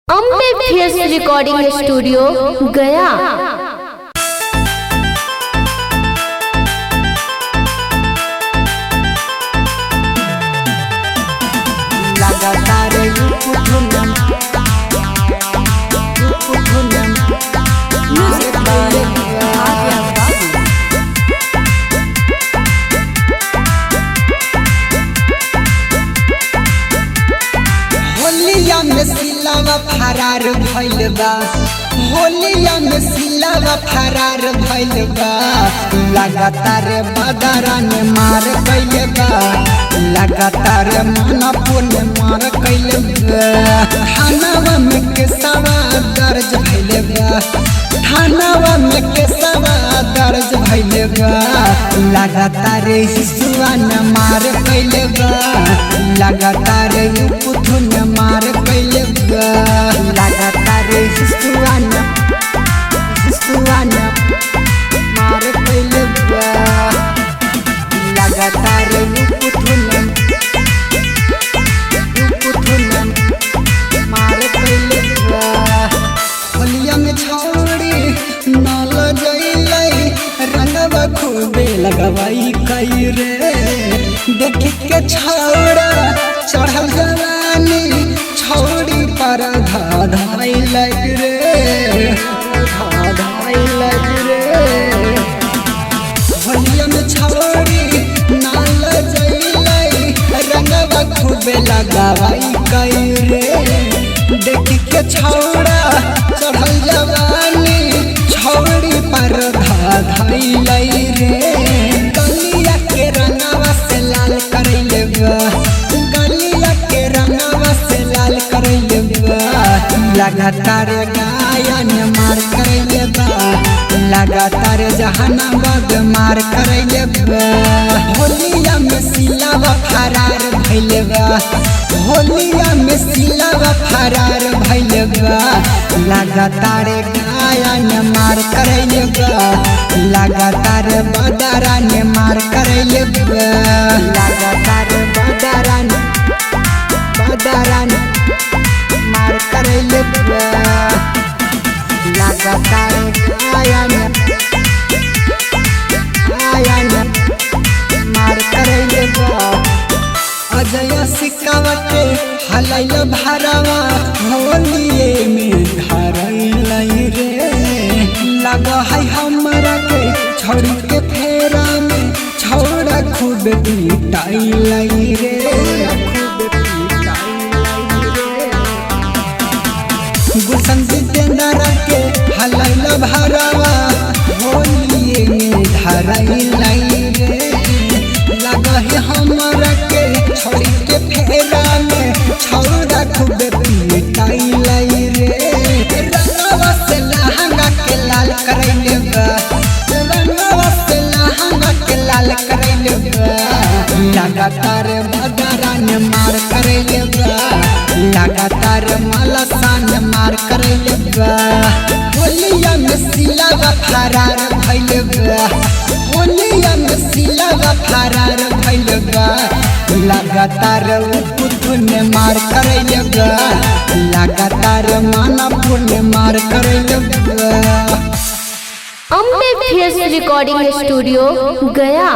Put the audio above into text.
Ambe face recording studio गया। लगातार होलिया में सिलावा फरार भइल बा, होलिया में सिलावा फरार भइल बा। लगातार बदरा ने मार कइले बा, लगातार मनपुर ने मार कइले बा। थानावा में केसवा दर्ज भइले बा, थानावा में केसवा दर्ज भइले बा। लगातार हिसुआ ने मार कइले बा, लगातार पुथु ने मार कइले बा। लगातार हिसुआ ने मार कइले बा, लगातार पुथु ने मार कइले बा। होलिया में छोड़ी नाल जइलै रंगवा खूबे लगवाई कई रे। देख के छौड़ा चढ़ल जवानी छौड़ी पर धाधाइल रे, धाधाइल रे। होलिया में छौड़ी नाल जइलै रंगवा खूबे लगवाई कई रे। देख के छौड़ा चढ़ल जवानी छौड़ी पर धाधाइल रे। गलिया के रंगवा से लाल करैले बा, गलिया के रंगवा से लाल करैले बा। लगातार गायन मार करैले बा, लगातार जहानाबाद मार करैले बा। होलिया में सिलावा फरार भइले बा, होलिया में सिलावा फरार भइले बा। लगातार गायन मार करैले बा, लगातार बदरा ने मार करैले बा। लगातार बदरा ने मार करैले बा। लगातार गायन मार करैले बा। अजय सिकावटे हलैल भरवा होलिए में धरैल रे। लग है हमरा के छोड़ के फेरा में छोड़ा खूब पिटाइल रे, खूब पिटाइल रे। गुलशन जितेंद्र के हलैल भरवा होलिए में धरैल रे। लग है हमरा के छोड़ के फेरा में छौड़ा खूब पिटाइल रे। रंगवा से लहंगा के लाल करैले बा, रंगवा से लहंगा के लाल करैले बा। लगातार बदरा ने मार करैले बा, लगातार मलसा ने मार करैले बा। होलिया में सिलावा फरार भइले बा, होलिया में सिलावा फरार भइले बा। लगातार पुथु ने मार करैले बा, लगातार मनपुर ने मार करैले बा। अम्बे फेस रिकॉर्डिंग स्टूडियो गया।